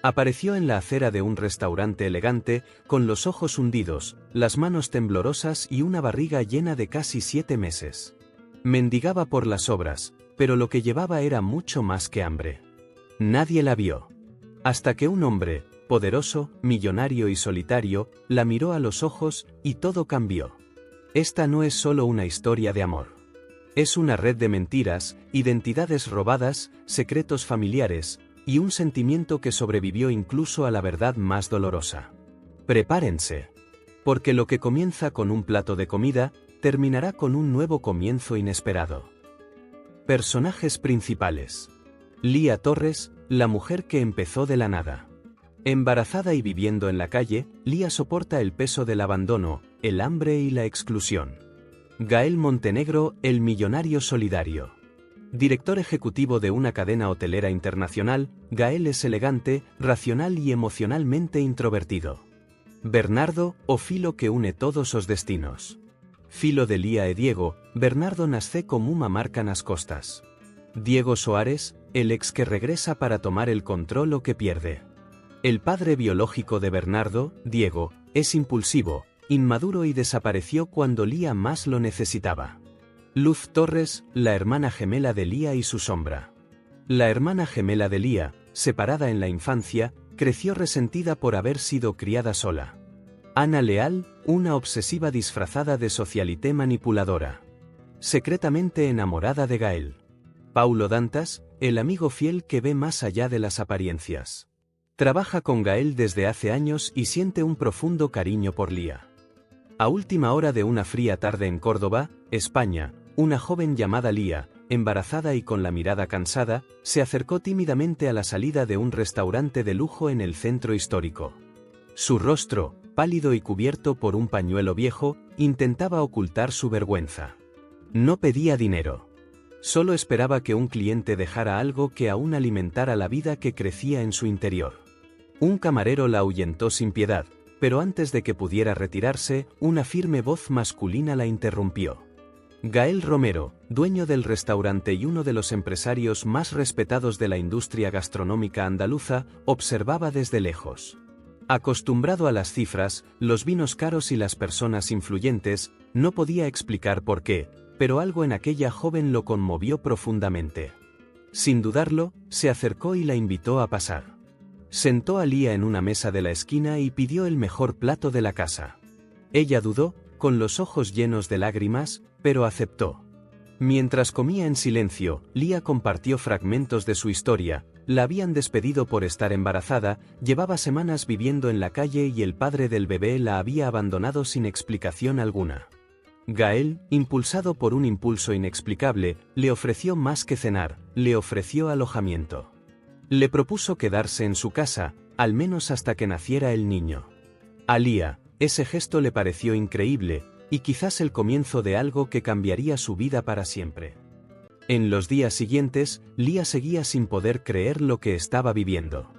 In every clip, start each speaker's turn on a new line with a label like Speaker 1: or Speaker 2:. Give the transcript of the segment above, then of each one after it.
Speaker 1: Apareció en la acera de un restaurante elegante, con los ojos hundidos, las manos temblorosas y una barriga llena de casi 7 meses. Mendigaba por las obras, pero lo que llevaba era mucho más que hambre. Nadie la vio. Hasta que un hombre, poderoso, millonario y solitario, la miró a los ojos y todo cambió. Esta no es solo una historia de amor. Es una red de mentiras, identidades robadas, secretos familiares, y un sentimiento que sobrevivió incluso a la verdad más dolorosa. Prepárense. Porque lo que comienza con un plato de comida, terminará con un nuevo comienzo inesperado. Personajes principales. Lía Torres, la mujer que empezó de la nada. Embarazada y viviendo en la calle, Lía soporta el peso del abandono, el hambre y la exclusión. Gael Montenegro, el millonario solidario. Director ejecutivo de una cadena hotelera internacional, Gael es elegante, racional y emocionalmente introvertido. Bernardo, o filo que une todos os destinos. Filo de Lía e Diego, Bernardo nace como una marca nas costas. Diego Soares, el ex que regresa para tomar el control o que pierde. El padre biológico de Bernardo, Diego, es impulsivo, inmaduro y desapareció cuando Lía más lo necesitaba. Luz Torres, la hermana gemela de Lía y su sombra. La hermana gemela de Lía, separada en la infancia, creció resentida por haber sido criada sola. Ana Leal, una obsesiva disfrazada de socialité manipuladora. Secretamente enamorada de Gael. Paulo Dantas, el amigo fiel que ve más allá de las apariencias. Trabaja con Gael desde hace años y siente un profundo cariño por Lía. A última hora de una fría tarde en Córdoba, España, una joven llamada Lía, embarazada y con la mirada cansada, se acercó tímidamente a la salida de un restaurante de lujo en el centro histórico. Su rostro, pálido y cubierto por un pañuelo viejo, intentaba ocultar su vergüenza. No pedía dinero. Solo esperaba que un cliente dejara algo que aún alimentara la vida que crecía en su interior. Un camarero la ahuyentó sin piedad, pero antes de que pudiera retirarse, una firme voz masculina la interrumpió. Gael Romero, dueño del restaurante y uno de los empresarios más respetados de la industria gastronómica andaluza, observaba desde lejos. Acostumbrado a las cifras, los vinos caros y las personas influyentes, no podía explicar por qué, pero algo en aquella joven lo conmovió profundamente. Sin dudarlo, se acercó y la invitó a pasar. Sentó a Lía en una mesa de la esquina y pidió el mejor plato de la casa. Ella dudó, con los ojos llenos de lágrimas, pero aceptó. Mientras comía en silencio, Lía compartió fragmentos de su historia. La habían despedido por estar embarazada, llevaba semanas viviendo en la calle y el padre del bebé la había abandonado sin explicación alguna. Gael, impulsado por un impulso inexplicable, le ofreció más que cenar, le ofreció alojamiento. Le propuso quedarse en su casa, al menos hasta que naciera el niño. A Lía, ese gesto le pareció increíble, y quizás el comienzo de algo que cambiaría su vida para siempre. En los días siguientes, Lía seguía sin poder creer lo que estaba viviendo.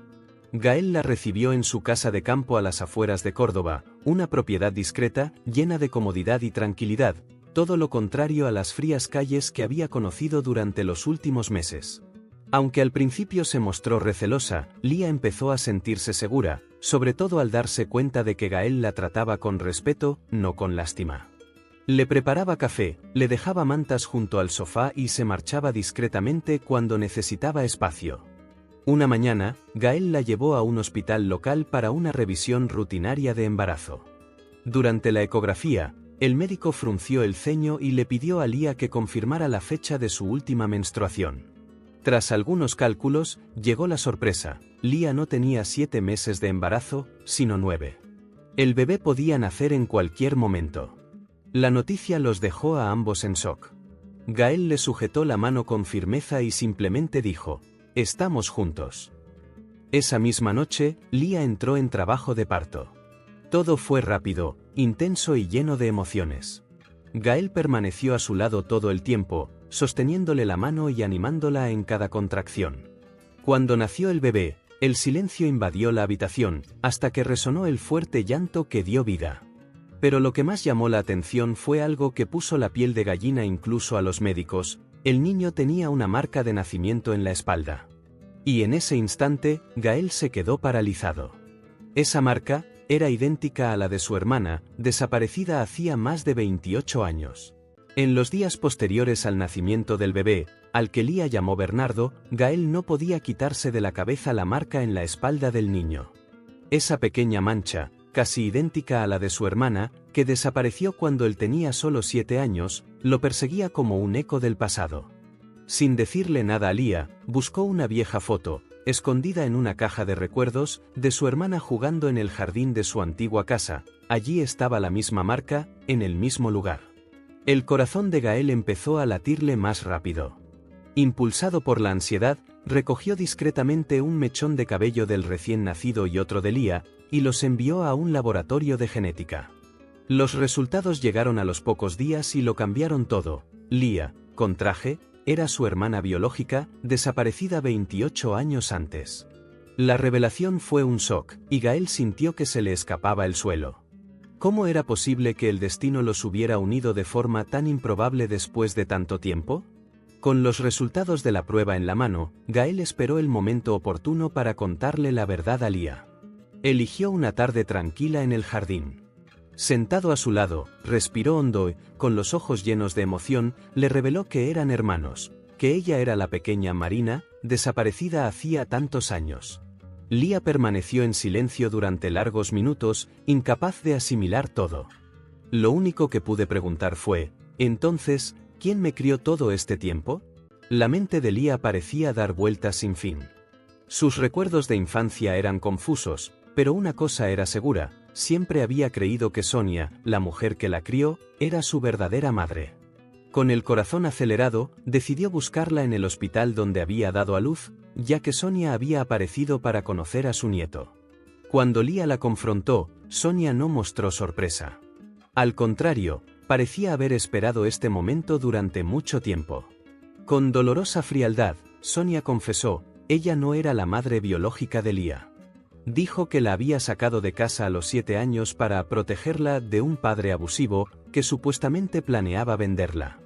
Speaker 1: Gael la recibió en su casa de campo a las afueras de Córdoba, una propiedad discreta, llena de comodidad y tranquilidad, todo lo contrario a las frías calles que había conocido durante los últimos meses. Aunque al principio se mostró recelosa, Lía empezó a sentirse segura, sobre todo al darse cuenta de que Gael la trataba con respeto, no con lástima. Le preparaba café, le dejaba mantas junto al sofá y se marchaba discretamente cuando necesitaba espacio. Una mañana, Gael la llevó a un hospital local para una revisión rutinaria de embarazo. Durante la ecografía, el médico frunció el ceño y le pidió a Lía que confirmara la fecha de su última menstruación. Tras algunos cálculos, llegó la sorpresa: Lía no tenía 7 meses de embarazo, sino 9. El bebé podía nacer en cualquier momento. La noticia los dejó a ambos en shock. Gael le sujetó la mano con firmeza y simplemente dijo: «Estamos juntos». Esa misma noche, Lía entró en trabajo de parto. Todo fue rápido, intenso y lleno de emociones. Gael permaneció a su lado todo el tiempo, sosteniéndole la mano y animándola en cada contracción. Cuando nació el bebé, el silencio invadió la habitación, hasta que resonó el fuerte llanto que dio vida. Pero lo que más llamó la atención fue algo que puso la piel de gallina incluso a los médicos: el niño tenía una marca de nacimiento en la espalda. Y en ese instante, Gael se quedó paralizado. Esa marca era idéntica a la de su hermana, desaparecida hacía más de 28 años. En los días posteriores al nacimiento del bebé, al que Lía llamó Bernardo, Gael no podía quitarse de la cabeza la marca en la espalda del niño. Esa pequeña mancha, casi idéntica a la de su hermana, que desapareció cuando él tenía solo 7 años, lo perseguía como un eco del pasado. Sin decirle nada a Lía, buscó una vieja foto, escondida en una caja de recuerdos, de su hermana jugando en el jardín de su antigua casa. Allí estaba la misma marca, en el mismo lugar. El corazón de Gael empezó a latirle más rápido. Impulsado por la ansiedad, recogió discretamente un mechón de cabello del recién nacido y otro de Lía, y los envió a un laboratorio de genética. Los resultados llegaron a los pocos días y lo cambiaron todo. Lía, con traje, era su hermana biológica, desaparecida 28 años antes. La revelación fue un shock, y Gael sintió que se le escapaba el suelo. ¿Cómo era posible que el destino los hubiera unido de forma tan improbable después de tanto tiempo? Con los resultados de la prueba en la mano, Gael esperó el momento oportuno para contarle la verdad a Lía. Eligió una tarde tranquila en el jardín. Sentado a su lado, respiró hondo y, con los ojos llenos de emoción, le reveló que eran hermanos, que ella era la pequeña Marina, desaparecida hacía tantos años. Lía permaneció en silencio durante largos minutos, incapaz de asimilar todo. Lo único que pude preguntar fue, entonces, ¿quién me crió todo este tiempo? La mente de Lía parecía dar vueltas sin fin. Sus recuerdos de infancia eran confusos, pero una cosa era segura, siempre había creído que Sonia, la mujer que la crió, era su verdadera madre. Con el corazón acelerado, decidió buscarla en el hospital donde había dado a luz, ya que Sonia había aparecido para conocer a su nieto. Cuando Lía la confrontó, Sonia no mostró sorpresa. Al contrario, parecía haber esperado este momento durante mucho tiempo. Con dolorosa frialdad, Sonia confesó, ella no era la madre biológica de Lía. Dijo que la había sacado de casa a los 7 años para protegerla de un padre abusivo, que supuestamente planeaba venderla.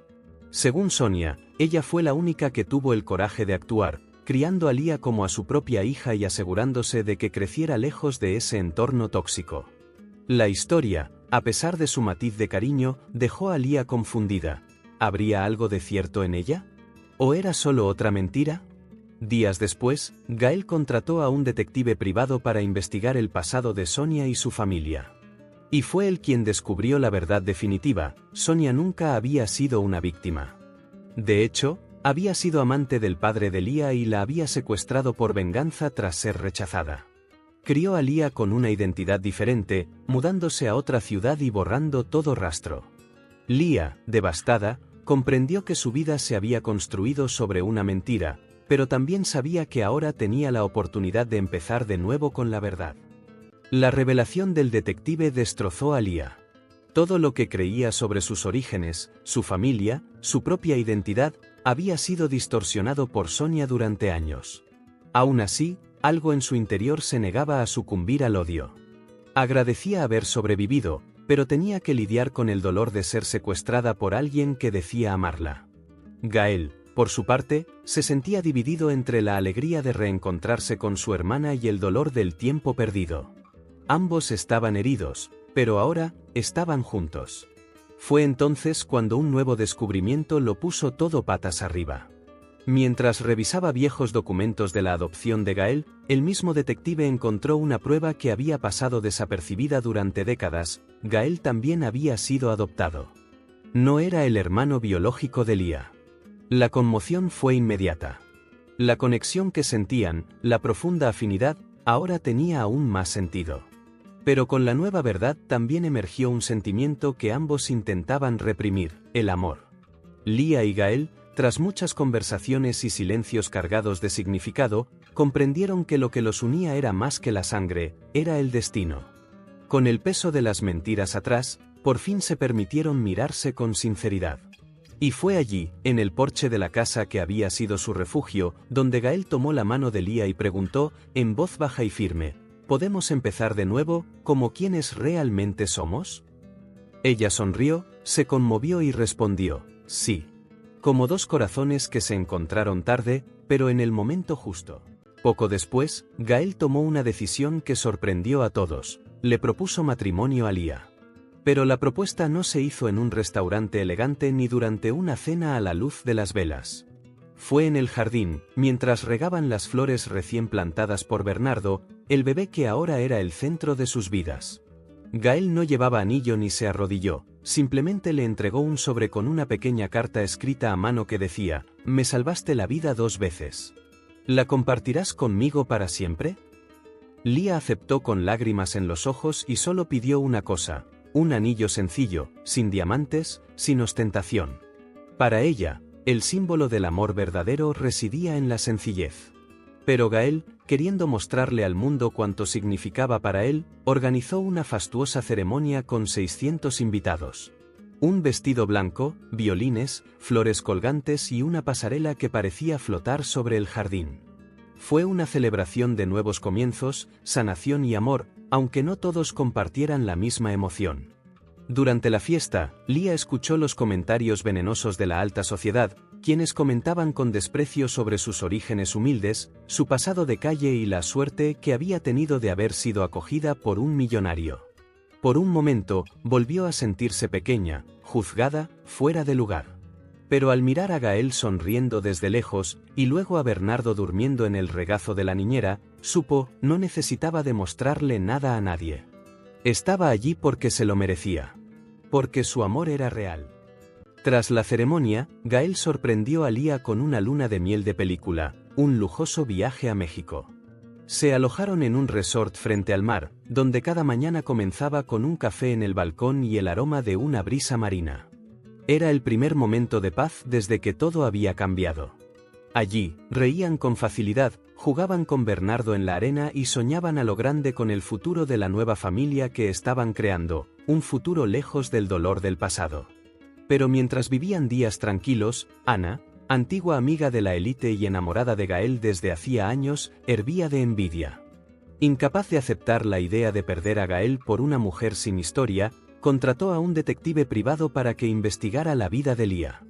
Speaker 1: Según Sonia, ella fue la única que tuvo el coraje de actuar, criando a Lía como a su propia hija y asegurándose de que creciera lejos de ese entorno tóxico. La historia, a pesar de su matiz de cariño, dejó a Lía confundida. ¿Habría algo de cierto en ella? ¿O era solo otra mentira? Días después, Gael contrató a un detective privado para investigar el pasado de Sonia y su familia. Y fue él quien descubrió la verdad definitiva: Sonia nunca había sido una víctima. De hecho, había sido amante del padre de Lía y la había secuestrado por venganza tras ser rechazada. Crió a Lía con una identidad diferente, mudándose a otra ciudad y borrando todo rastro. Lía, devastada, comprendió que su vida se había construido sobre una mentira, pero también sabía que ahora tenía la oportunidad de empezar de nuevo con la verdad. La revelación del detective destrozó a Lía. Todo lo que creía sobre sus orígenes, su familia, su propia identidad, había sido distorsionado por Sonia durante años. Aún así, algo en su interior se negaba a sucumbir al odio. Agradecía haber sobrevivido, pero tenía que lidiar con el dolor de ser secuestrada por alguien que decía amarla. Gael, por su parte, se sentía dividido entre la alegría de reencontrarse con su hermana y el dolor del tiempo perdido. Ambos estaban heridos, pero ahora, estaban juntos. Fue entonces cuando un nuevo descubrimiento lo puso todo patas arriba. Mientras revisaba viejos documentos de la adopción de Gael, el mismo detective encontró una prueba que había pasado desapercibida durante décadas: Gael también había sido adoptado. No era el hermano biológico de Lía. La conmoción fue inmediata. La conexión que sentían, la profunda afinidad, ahora tenía aún más sentido. Pero con la nueva verdad también emergió un sentimiento que ambos intentaban reprimir: el amor. Lía y Gael, tras muchas conversaciones y silencios cargados de significado, comprendieron que lo que los unía era más que la sangre, era el destino. Con el peso de las mentiras atrás, por fin se permitieron mirarse con sinceridad. Y fue allí, en el porche de la casa que había sido su refugio, donde Gael tomó la mano de Lía y preguntó, en voz baja y firme: ¿podemos empezar de nuevo, como quienes realmente somos? Ella sonrió, se conmovió y respondió: sí. Como dos corazones que se encontraron tarde, pero en el momento justo. Poco después, Gael tomó una decisión que sorprendió a todos. Le propuso matrimonio a Lía. Pero la propuesta no se hizo en un restaurante elegante ni durante una cena a la luz de las velas. Fue en el jardín, mientras regaban las flores recién plantadas por Bernardo, el bebé que ahora era el centro de sus vidas. Gael no llevaba anillo ni se arrodilló, simplemente le entregó un sobre con una pequeña carta escrita a mano que decía: «Me salvaste la vida 2 veces. ¿La compartirás conmigo para siempre?». Lía aceptó con lágrimas en los ojos y solo pidió una cosa: un anillo sencillo, sin diamantes, sin ostentación. Para ella, el símbolo del amor verdadero residía en la sencillez. Pero Gael, queriendo mostrarle al mundo cuánto significaba para él, organizó una fastuosa ceremonia con 600 invitados. Un vestido blanco, violines, flores colgantes y una pasarela que parecía flotar sobre el jardín. Fue una celebración de nuevos comienzos, sanación y amor, aunque no todos compartieran la misma emoción. Durante la fiesta, Lía escuchó los comentarios venenosos de la alta sociedad, quienes comentaban con desprecio sobre sus orígenes humildes, su pasado de calle y la suerte que había tenido de haber sido acogida por un millonario. Por un momento, volvió a sentirse pequeña, juzgada, fuera de lugar. Pero al mirar a Gael sonriendo desde lejos, y luego a Bernardo durmiendo en el regazo de la niñera, supo, no necesitaba demostrarle nada a nadie. Estaba allí porque se lo merecía. Porque su amor era real. Tras la ceremonia, Gael sorprendió a Lía con una luna de miel de película, un lujoso viaje a México. Se alojaron en un resort frente al mar, donde cada mañana comenzaba con un café en el balcón y el aroma de una brisa marina. Era el primer momento de paz desde que todo había cambiado. Allí, reían con facilidad, jugaban con Bernardo en la arena y soñaban a lo grande con el futuro de la nueva familia que estaban creando, un futuro lejos del dolor del pasado. Pero mientras vivían días tranquilos, Ana, antigua amiga de la élite y enamorada de Gael desde hacía años, hervía de envidia. Incapaz de aceptar la idea de perder a Gael por una mujer sin historia, contrató a un detective privado para que investigara la vida de Lía.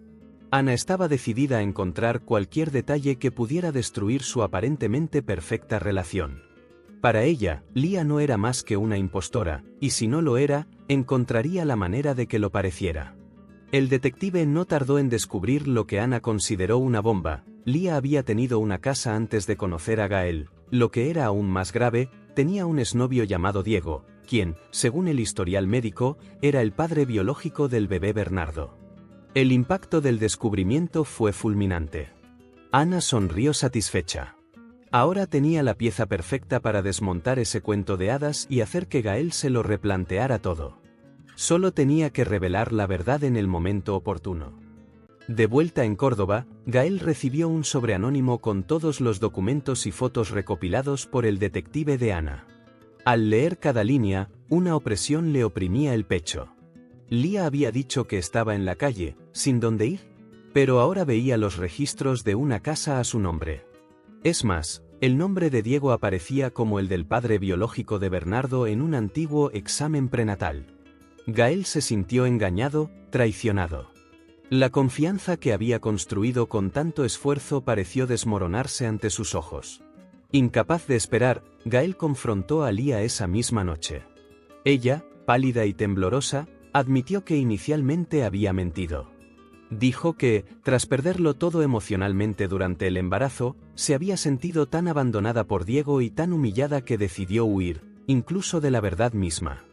Speaker 1: Ana estaba decidida a encontrar cualquier detalle que pudiera destruir su aparentemente perfecta relación. Para ella, Lía no era más que una impostora, y si no lo era, encontraría la manera de que lo pareciera. El detective no tardó en descubrir lo que Ana consideró una bomba. Lía había tenido una casa antes de conocer a Gael. Lo que era aún más grave, tenía un exnovio llamado Diego, quien, según el historial médico, era el padre biológico del bebé Bernardo. El impacto del descubrimiento fue fulminante. Ana sonrió satisfecha. Ahora tenía la pieza perfecta para desmontar ese cuento de hadas y hacer que Gael se lo replanteara todo. Solo tenía que revelar la verdad en el momento oportuno. De vuelta en Córdoba, Gael recibió un sobre anónimo con todos los documentos y fotos recopilados por el detective de Ana. Al leer cada línea, una opresión le oprimía el pecho. Lía había dicho que estaba en la calle, sin dónde ir, pero ahora veía los registros de una casa a su nombre. Es más, el nombre de Diego aparecía como el del padre biológico de Bernardo en un antiguo examen prenatal. Gael se sintió engañado, traicionado. La confianza que había construido con tanto esfuerzo pareció desmoronarse ante sus ojos. Incapaz de esperar, Gael confrontó a Lía esa misma noche. Ella, pálida y temblorosa, admitió que inicialmente había mentido. Dijo que, tras perderlo todo emocionalmente durante el embarazo, se había sentido tan abandonada por Diego y tan humillada que decidió huir, incluso de la verdad misma.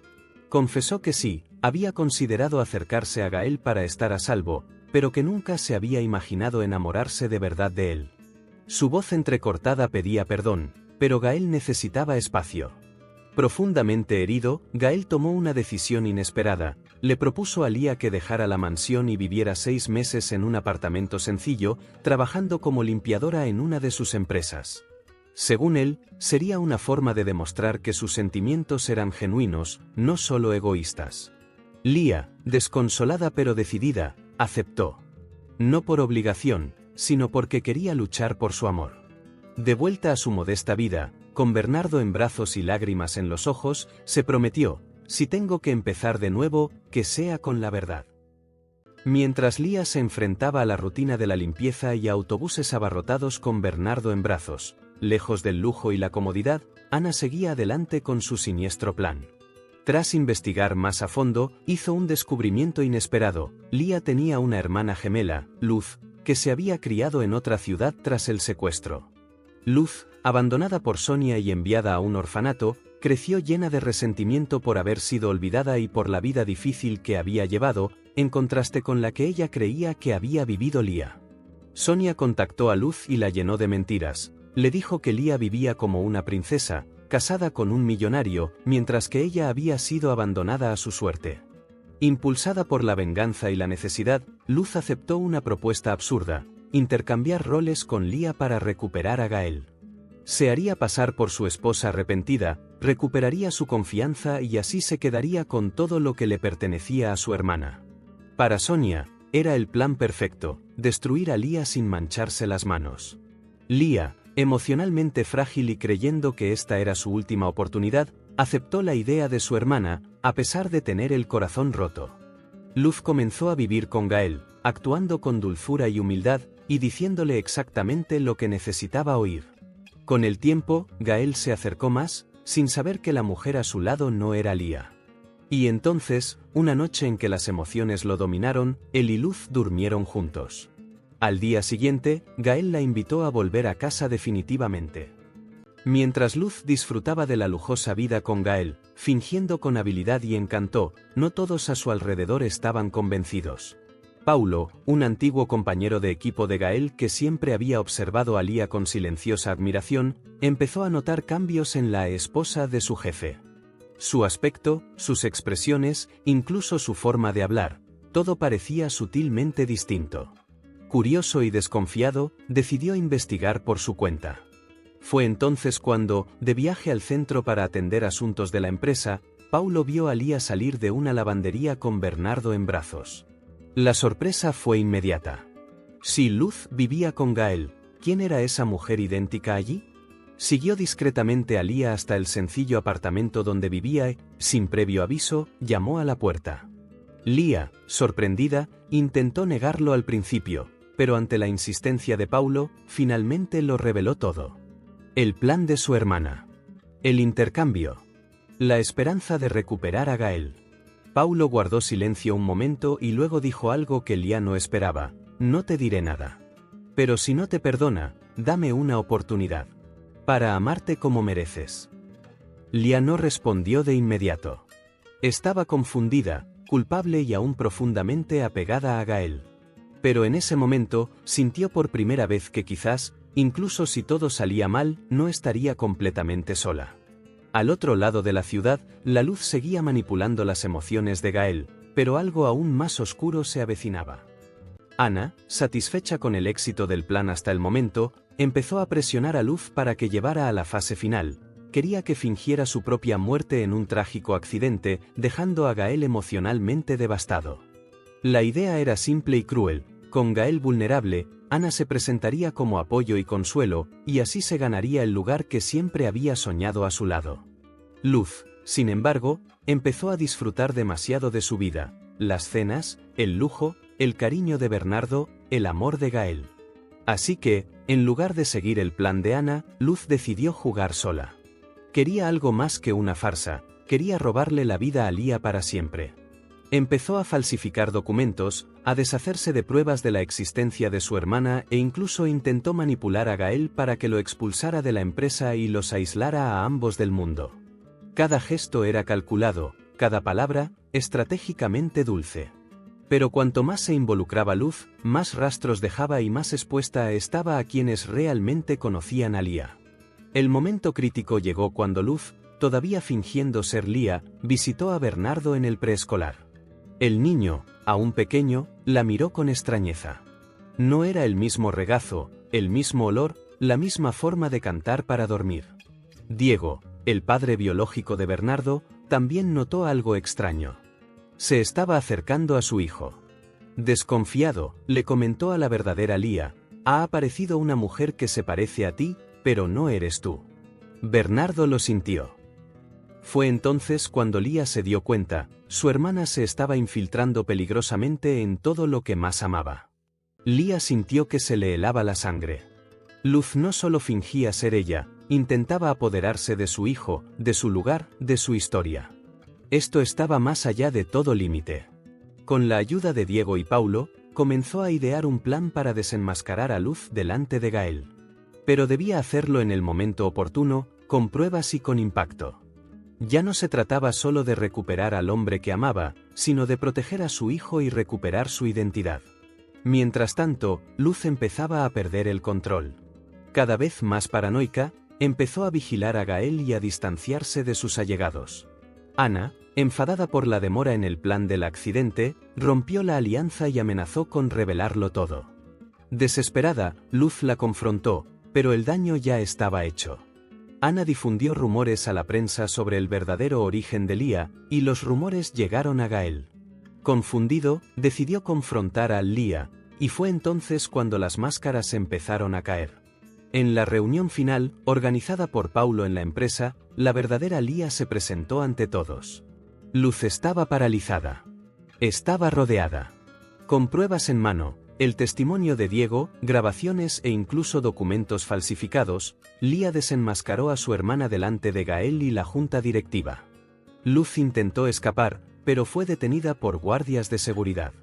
Speaker 1: Confesó que sí, había considerado acercarse a Gael para estar a salvo, pero que nunca se había imaginado enamorarse de verdad de él. Su voz entrecortada pedía perdón, pero Gael necesitaba espacio. Profundamente herido, Gael tomó una decisión inesperada. Le propuso a Lía que dejara la mansión y viviera 6 meses en un apartamento sencillo, trabajando como limpiadora en una de sus empresas. Según él, sería una forma de demostrar que sus sentimientos eran genuinos, no solo egoístas. Lía, desconsolada pero decidida, aceptó. No por obligación, sino porque quería luchar por su amor. De vuelta a su modesta vida, con Bernardo en brazos y lágrimas en los ojos, se prometió: si tengo que empezar de nuevo, que sea con la verdad. Mientras Lía se enfrentaba a la rutina de la limpieza y a autobuses abarrotados con Bernardo en brazos, lejos del lujo y la comodidad, Ana seguía adelante con su siniestro plan. Tras investigar más a fondo, hizo un descubrimiento inesperado. Lía tenía una hermana gemela, Luz, que se había criado en otra ciudad tras el secuestro. Luz, abandonada por Sonia y enviada a un orfanato, creció llena de resentimiento por haber sido olvidada y por la vida difícil que había llevado, en contraste con la que ella creía que había vivido Lía. Sonia contactó a Luz y la llenó de mentiras. Le dijo que Lía vivía como una princesa, casada con un millonario, mientras que ella había sido abandonada a su suerte. Impulsada por la venganza y la necesidad, Luz aceptó una propuesta absurda: intercambiar roles con Lía para recuperar a Gael. Se haría pasar por su esposa arrepentida, recuperaría su confianza y así se quedaría con todo lo que le pertenecía a su hermana. Para Sonia, era el plan perfecto: destruir a Lía sin mancharse las manos. Lía, emocionalmente frágil y creyendo que esta era su última oportunidad, aceptó la idea de su hermana, a pesar de tener el corazón roto. Luz comenzó a vivir con Gael, actuando con dulzura y humildad, y diciéndole exactamente lo que necesitaba oír. Con el tiempo, Gael se acercó más, sin saber que la mujer a su lado no era Lía. Y entonces, una noche en que las emociones lo dominaron, él y Luz durmieron juntos. Al día siguiente, Gael la invitó a volver a casa definitivamente. Mientras Luz disfrutaba de la lujosa vida con Gael, fingiendo con habilidad y encanto, no todos a su alrededor estaban convencidos. Paulo, un antiguo compañero de equipo de Gael que siempre había observado a Lía con silenciosa admiración, empezó a notar cambios en la esposa de su jefe. Su aspecto, sus expresiones, incluso su forma de hablar, todo parecía sutilmente distinto. Curioso y desconfiado, decidió investigar por su cuenta. Fue entonces cuando, de viaje al centro para atender asuntos de la empresa, Paulo vio a Lía salir de una lavandería con Bernardo en brazos. La sorpresa fue inmediata. Si Luz vivía con Gael, ¿quién era esa mujer idéntica allí? Siguió discretamente a Lía hasta el sencillo apartamento donde vivía y, sin previo aviso, llamó a la puerta. Lía, sorprendida, intentó negarlo al principio, pero ante la insistencia de Paulo, finalmente lo reveló todo. El plan de su hermana. El intercambio. La esperanza de recuperar a Gael. Paulo guardó silencio un momento y luego dijo algo que Lía no esperaba: no te diré nada. Pero si no te perdona, dame una oportunidad. Para amarte como mereces. Lía no respondió de inmediato. Estaba confundida, culpable y aún profundamente apegada a Gael. Pero en ese momento, sintió por primera vez que quizás, incluso si todo salía mal, no estaría completamente sola. Al otro lado de la ciudad, la luz seguía manipulando las emociones de Gael, pero algo aún más oscuro se avecinaba. Ana, satisfecha con el éxito del plan hasta el momento, empezó a presionar a Luz para que llevara a la fase final. Quería que fingiera su propia muerte en un trágico accidente, dejando a Gael emocionalmente devastado. La idea era simple y cruel: con Gael vulnerable, Ana se presentaría como apoyo y consuelo, y así se ganaría el lugar que siempre había soñado a su lado. Luz, sin embargo, empezó a disfrutar demasiado de su vida: las cenas, el lujo, el cariño de Bernardo, el amor de Gael. Así que, en lugar de seguir el plan de Ana, Luz decidió jugar sola. Quería algo más que una farsa: quería robarle la vida a Lía para siempre. Empezó a falsificar documentos, a deshacerse de pruebas de la existencia de su hermana e incluso intentó manipular a Gael para que lo expulsara de la empresa y los aislara a ambos del mundo. Cada gesto era calculado, cada palabra, estratégicamente dulce. Pero cuanto más se involucraba Luz, más rastros dejaba y más expuesta estaba a quienes realmente conocían a Lía. El momento crítico llegó cuando Luz, todavía fingiendo ser Lía, visitó a Bernardo en el preescolar. El niño, aún pequeño, la miró con extrañeza. No era el mismo regazo, el mismo olor, la misma forma de cantar para dormir. Diego, el padre biológico de Bernardo, también notó algo extraño. Se estaba acercando a su hijo. Desconfiado, le comentó a la verdadera Lía: ha aparecido una mujer que se parece a ti, pero no eres tú. Bernardo lo sintió. Fue entonces cuando Lía se dio cuenta: su hermana se estaba infiltrando peligrosamente en todo lo que más amaba. Lía sintió que se le helaba la sangre. Luz no solo fingía ser ella, intentaba apoderarse de su hijo, de su lugar, de su historia. Esto estaba más allá de todo límite. Con la ayuda de Diego y Paulo, comenzó a idear un plan para desenmascarar a Luz delante de Gael. Pero debía hacerlo en el momento oportuno, con pruebas y con impacto. Ya no se trataba solo de recuperar al hombre que amaba, sino de proteger a su hijo y recuperar su identidad. Mientras tanto, Luz empezaba a perder el control. Cada vez más paranoica, empezó a vigilar a Gael y a distanciarse de sus allegados. Ana, enfadada por la demora en el plan del accidente, rompió la alianza y amenazó con revelarlo todo. Desesperada, Luz la confrontó, pero el daño ya estaba hecho. Ana difundió rumores a la prensa sobre el verdadero origen de Lía, y los rumores llegaron a Gael. Confundido, decidió confrontar a Lía, y fue entonces cuando las máscaras empezaron a caer. En la reunión final, organizada por Paulo en la empresa, la verdadera Lía se presentó ante todos. Luz estaba paralizada. Estaba rodeada. Con pruebas en mano, el testimonio de Diego, grabaciones e incluso documentos falsificados, Lía desenmascaró a su hermana delante de Gael y la junta directiva. Luz intentó escapar, pero fue detenida por guardias de seguridad.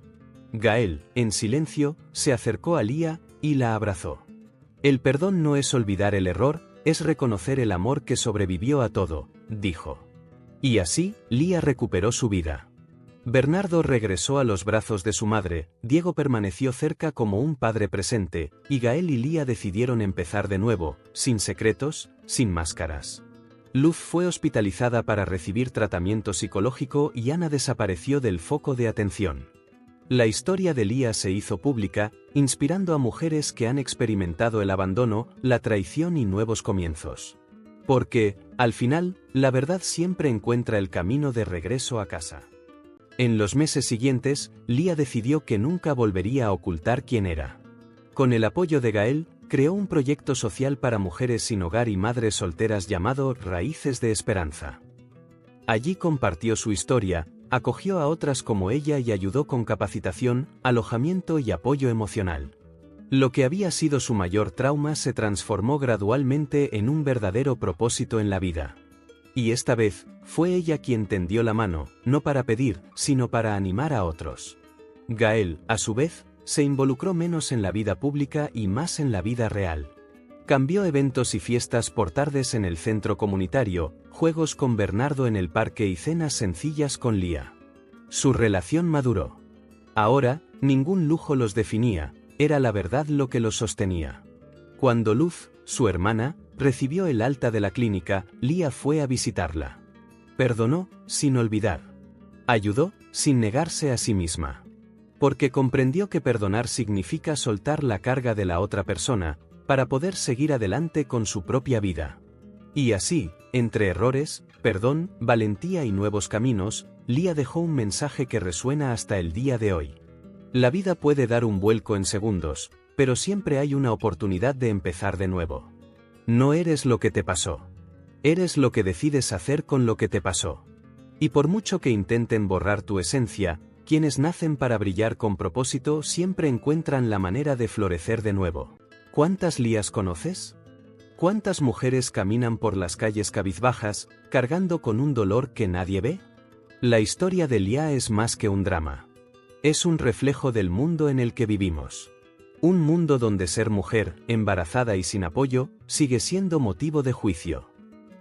Speaker 1: Gael, en silencio, se acercó a Lía y la abrazó. El perdón no es olvidar el error, es reconocer el amor que sobrevivió a todo, dijo. Y así, Lía recuperó su vida. Bernardo regresó a los brazos de su madre, Diego permaneció cerca como un padre presente, y Gael y Lía decidieron empezar de nuevo, sin secretos, sin máscaras. Luz fue hospitalizada para recibir tratamiento psicológico y Ana desapareció del foco de atención. La historia de Lía se hizo pública, inspirando a mujeres que han experimentado el abandono, la traición y nuevos comienzos. Porque, al final, la verdad siempre encuentra el camino de regreso a casa. En los meses siguientes, Lía decidió que nunca volvería a ocultar quién era. Con el apoyo de Gael, creó un proyecto social para mujeres sin hogar y madres solteras llamado Raíces de Esperanza. Allí compartió su historia, acogió a otras como ella y ayudó con capacitación, alojamiento y apoyo emocional. Lo que había sido su mayor trauma se transformó gradualmente en un verdadero propósito en la vida. Y esta vez, fue ella quien tendió la mano, no para pedir, sino para animar a otros. Gael, a su vez, se involucró menos en la vida pública y más en la vida real. Cambió eventos y fiestas por tardes en el centro comunitario, juegos con Bernardo en el parque y cenas sencillas con Lía. Su relación maduró. Ahora, ningún lujo los definía, era la verdad lo que los sostenía. Cuando Luz, su hermana, recibió el alta de la clínica, Lía fue a visitarla. Perdonó, sin olvidar. Ayudó, sin negarse a sí misma. Porque comprendió que perdonar significa soltar la carga de la otra persona, para poder seguir adelante con su propia vida. Y así, entre errores, perdón, valentía y nuevos caminos, Lía dejó un mensaje que resuena hasta el día de hoy. La vida puede dar un vuelco en segundos, pero siempre hay una oportunidad de empezar de nuevo. No eres lo que te pasó. Eres lo que decides hacer con lo que te pasó. Y por mucho que intenten borrar tu esencia, quienes nacen para brillar con propósito siempre encuentran la manera de florecer de nuevo. ¿Cuántas Lías conoces? ¿Cuántas mujeres caminan por las calles cabizbajas, cargando con un dolor que nadie ve? La historia de Lía es más que un drama. Es un reflejo del mundo en el que vivimos. Un mundo donde ser mujer, embarazada y sin apoyo, sigue siendo motivo de juicio.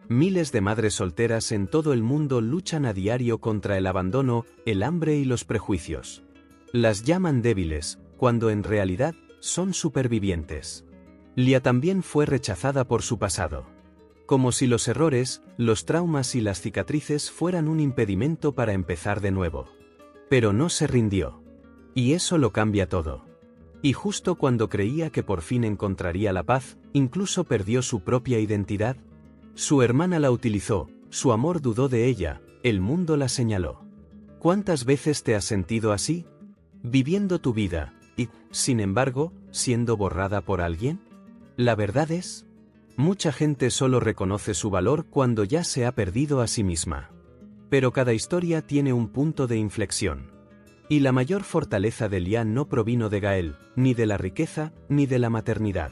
Speaker 1: Miles de madres solteras en todo el mundo luchan a diario contra el abandono, el hambre y los prejuicios. Las llaman débiles, cuando en realidad, son supervivientes. Lía también fue rechazada por su pasado. Como si los errores, los traumas y las cicatrices fueran un impedimento para empezar de nuevo. Pero no se rindió. Y eso lo cambia todo. Y justo cuando creía que por fin encontraría la paz, incluso perdió su propia identidad. Su hermana la utilizó, su amor dudó de ella, el mundo la señaló. ¿Cuántas veces te has sentido así? Viviendo tu vida, y, sin embargo, siendo borrada por alguien. La verdad es, mucha gente solo reconoce su valor cuando ya se ha perdido a sí misma. Pero cada historia tiene un punto de inflexión. Y la mayor fortaleza de Lía no provino de Gael, ni de la riqueza, ni de la maternidad.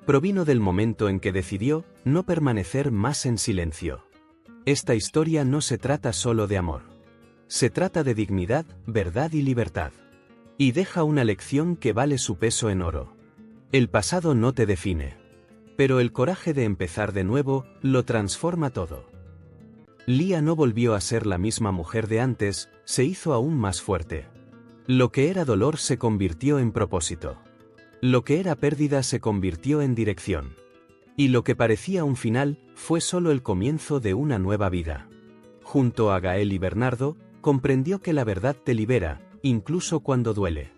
Speaker 1: Provino del momento en que decidió no permanecer más en silencio. Esta historia no se trata solo de amor. Se trata de dignidad, verdad y libertad. Y deja una lección que vale su peso en oro. El pasado no te define. Pero el coraje de empezar de nuevo lo transforma todo. Lía no volvió a ser la misma mujer de antes, se hizo aún más fuerte. Lo que era dolor se convirtió en propósito. Lo que era pérdida se convirtió en dirección. Y lo que parecía un final fue solo el comienzo de una nueva vida. Junto a Gael y Bernardo, comprendió que la verdad te libera, incluso cuando duele.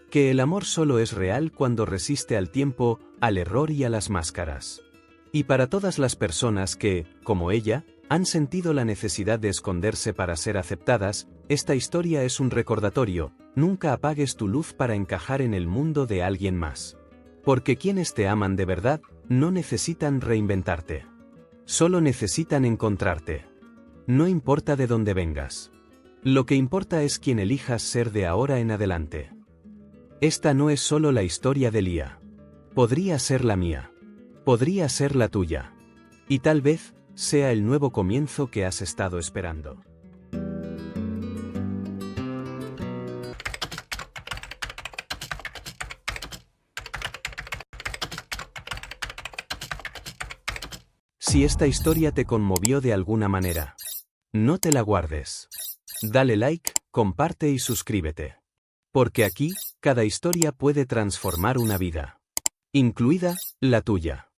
Speaker 1: Que el amor solo es real cuando resiste al tiempo, al error y a las máscaras. Y para todas las personas que, como ella, han sentido la necesidad de esconderse para ser aceptadas, esta historia es un recordatorio: nunca apagues tu luz para encajar en el mundo de alguien más. Porque quienes te aman de verdad, no necesitan reinventarte. Solo necesitan encontrarte. No importa de dónde vengas. Lo que importa es quién elijas ser de ahora en adelante. Esta no es solo la historia de Lía. Podría ser la mía. Podría ser la tuya. Y tal vez sea el nuevo comienzo que has estado esperando. Si esta historia te conmovió de alguna manera, no te la guardes. Dale like, comparte y suscríbete. Porque aquí, cada historia puede transformar una vida. Incluida la tuya.